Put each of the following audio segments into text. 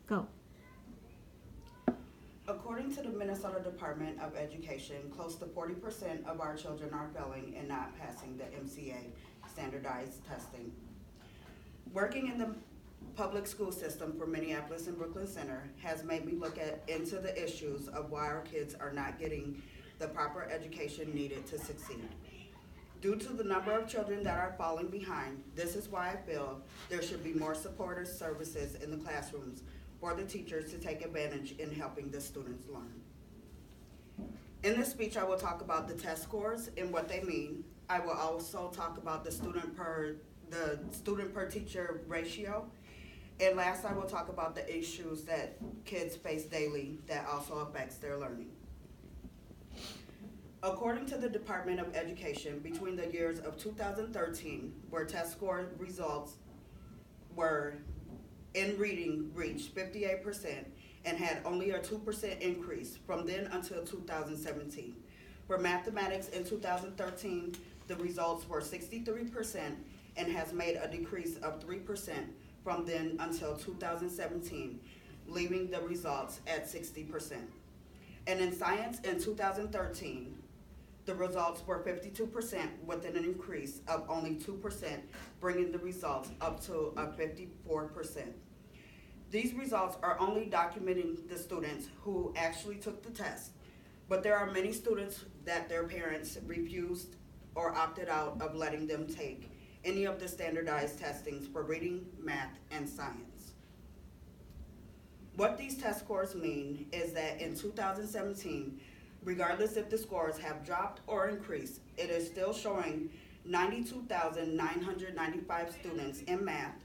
Go. According to the Minnesota Department of Education, close to 40% of our children are failing and not passing the MCA standardized testing. Working in the public school system for Minneapolis and Brooklyn Center has made me look into the issues of why our kids are not getting the proper education needed to succeed. Due to the number of children that are falling behind, this is why I feel there should be more supportive services in the classrooms for the teachers to take advantage in helping the students learn. In this speech, I will talk about the test scores and what they mean. I will also talk about the student per teacher ratio. And last, I will talk about the issues that kids face daily that also affects their learning. According to the Department of Education, between the years of 2013, where test score results were in reading reached 58% and had only a 2% increase from then until 2017. For mathematics in 2013, the results were 63% and has made a decrease of 3% from then until 2017, leaving the results at 60%. And in science in 2013, the results were 52% with an increase of only 2%, bringing the results up to a 54%. These results are only documenting the students who actually took the test, but there are many students that their parents refused or opted out of letting them take any of the standardized testings for reading, math, and science. What these test scores mean is that in 2017, regardless if the scores have dropped or increased, it is still showing 92,995 students in math,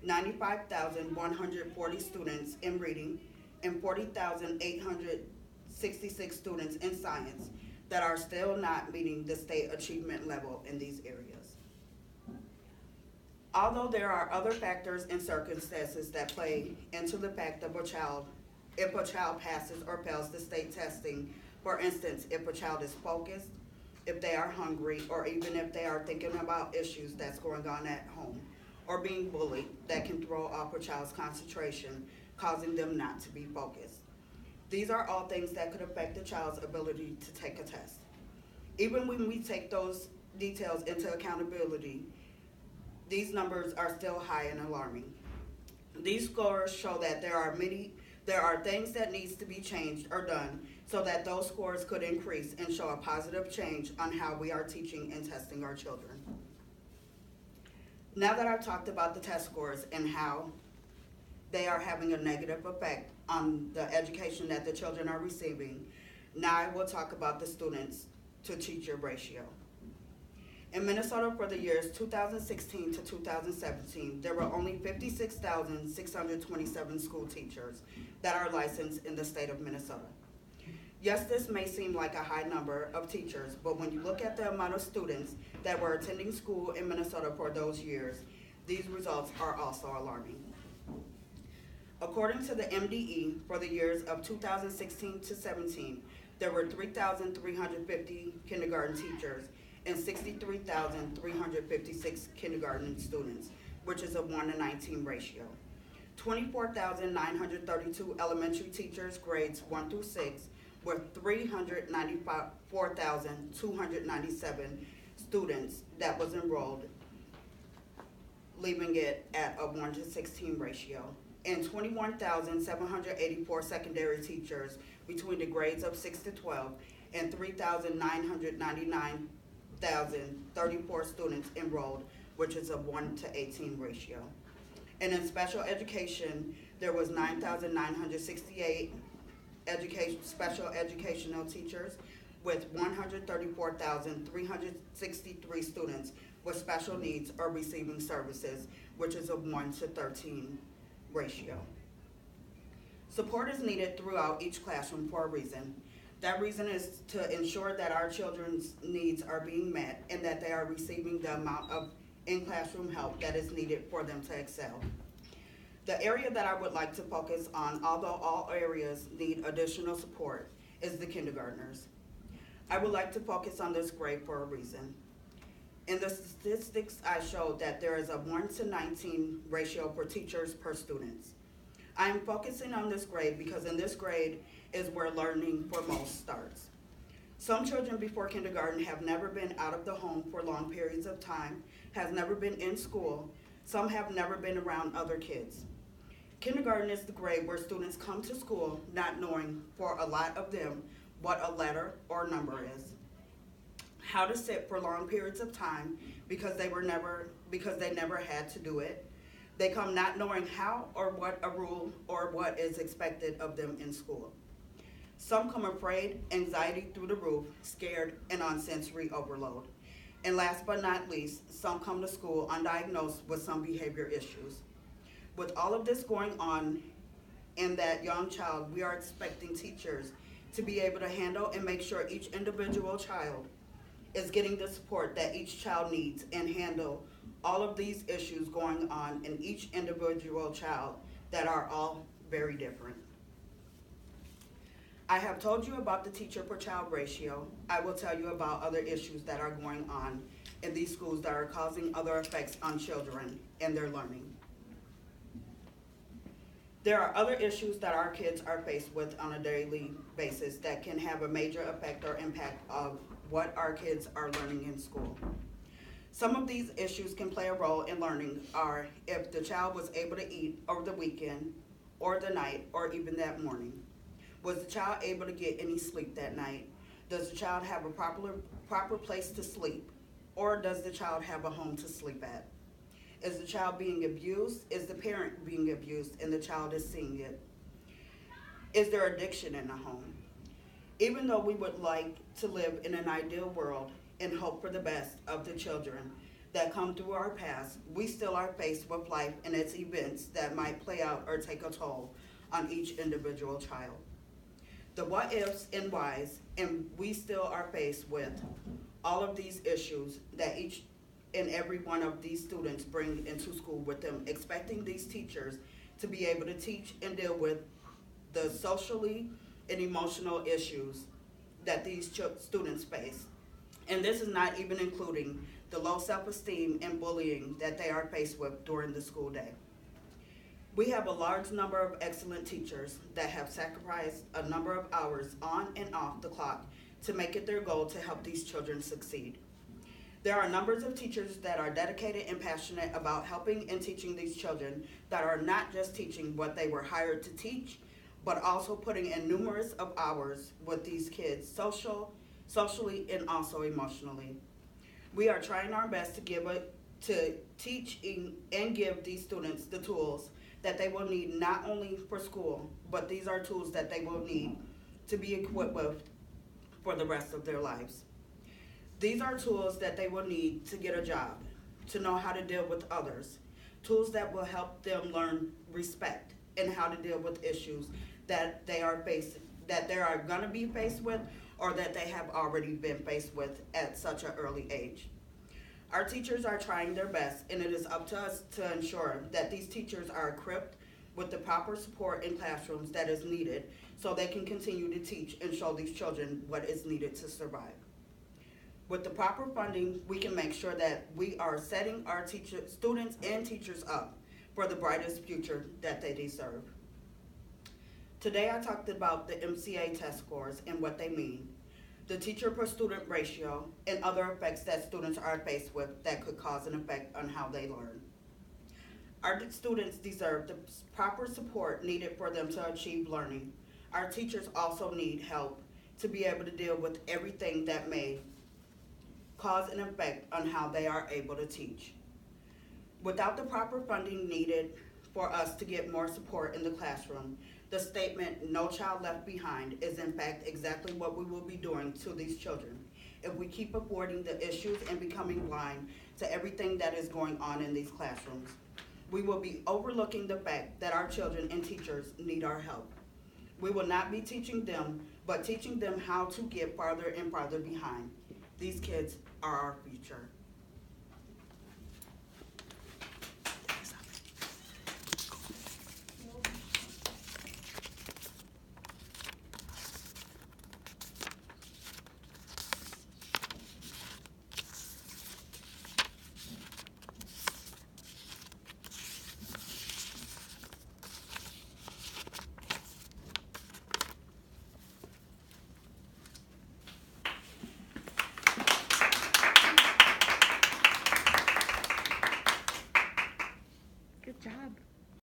95,140 students in reading, and 40,866 students in science that are still not meeting the state achievement level in these areas. Although there are other factors and circumstances that play into the fact of if a child passes or fails the state testing, for instance, if a child is focused, if they are hungry, or even if they are thinking about issues that's going on at home, or being bullied, that can throw off a child's concentration, causing them not to be focused. These are all things that could affect the child's ability to take a test. Even when we take those details into accountability, these numbers are still high and alarming. These scores show that there are things that needs to be changed or done so that those scores could increase and show a positive change on how we are teaching and testing our children. Now that I've talked about the test scores and how they are having a negative effect on the education that the children are receiving, now I will talk about the students to teacher ratio. In Minnesota for the years 2016 to 2017, there were only 56,627 school teachers that are licensed in the state of Minnesota. Yes, this may seem like a high number of teachers, but when you look at the amount of students that were attending school in Minnesota for those years, these results are also alarming. According to the MDE, for the years of 2016 to 17, there were 3,350 kindergarten teachers and 63,356 kindergarten students, which is a 1:19 ratio. 24,932 elementary teachers, grades 1 through 6, with 394,297 students that was enrolled, leaving it at a 1:16 ratio. And 21,784 secondary teachers between the grades of 6 to 12 and 3,999,034 students enrolled, which is a 1:18 ratio. And in special education, there was 9,968 special educational teachers with 134,363 students with special needs or receiving services, which is a 1:13 ratio. Support is needed throughout each classroom for a reason. That reason is to ensure that our children's needs are being met and that they are receiving the amount of in-classroom help that is needed for them to excel. The area that I would like to focus on, although all areas need additional support, is the kindergartners. I would like to focus on this grade for a reason. In the statistics, I showed that there is a 1:19 ratio for teachers per students. I am focusing on this grade because in this grade is where learning for most starts. Some children before kindergarten have never been out of the home for long periods of time, has never been in school. Some have never been around other kids. Kindergarten is the grade where students come to school not knowing, for a lot of them, what a letter or number is, how to sit for long periods of time because they never had to do it. They come not knowing how or what a rule or what is expected of them in school. Some come afraid, anxiety through the roof, scared, and on sensory overload. And last but not least, some come to school undiagnosed with some behavior issues. With all of this going on in that young child, we are expecting teachers to be able to handle and make sure each individual child is getting the support that each child needs and handle all of these issues going on in each individual child that are all very different. I have told you about the teacher per child ratio. I will tell you about other issues that are going on in these schools that are causing other effects on children and their learning. There are other issues that our kids are faced with on a daily basis that can have a major effect or impact of what our kids are learning in school. Some of these issues can play a role in learning are if the child was able to eat over the weekend or the night or even that morning. Was the child able to get any sleep that night? Does the child have a proper place to sleep? Or does the child have a home to sleep at? Is the child being abused? Is the parent being abused and the child is seeing it? Is there addiction in the home? Even though we would like to live in an ideal world and hope for the best of the children that come through our past, we still are faced with life and its events that might play out or take a toll on each individual child. The what ifs and whys, and we still are faced with all of these issues that each and every one of these students bring into school with them, expecting these teachers to be able to teach and deal with the socially and emotional issues that these students face. And this is not even including the low self-esteem and bullying that they are faced with during the school day. We have a large number of excellent teachers that have sacrificed a number of hours on and off the clock to make it their goal to help these children succeed. There are numbers of teachers that are dedicated and passionate about helping and teaching these children that are not just teaching what they were hired to teach, but also putting in numerous of hours with these kids socially and also emotionally. We are trying our best to teach and give these students the tools that they will need not only for school, but these are tools that they will need to be equipped with for the rest of their lives. These are tools that they will need to get a job, to know how to deal with others, tools that will help them learn respect and how to deal with issues that they are going to be faced with or that they have already been faced with at such an early age. Our teachers are trying their best, and it is up to us to ensure that these teachers are equipped with the proper support in classrooms that is needed so they can continue to teach and show these children what is needed to survive. With the proper funding, we can make sure that we are setting our students and teachers up for the brightest future that they deserve. Today I talked about the MCA test scores and what they mean, the teacher per student ratio, and other effects that students are faced with that could cause an effect on how they learn. Our students deserve the proper support needed for them to achieve learning. Our teachers also need help to be able to deal with everything that may cause an effect on how they are able to teach. Without the proper funding needed for us to get more support in the classroom, the statement, "No child left behind," is in fact exactly what we will be doing to these children if we keep avoiding the issues and becoming blind to everything that is going on in these classrooms. We will be overlooking the fact that our children and teachers need our help. We will not be teaching them, but teaching them how to get farther and farther behind. These kids are our future.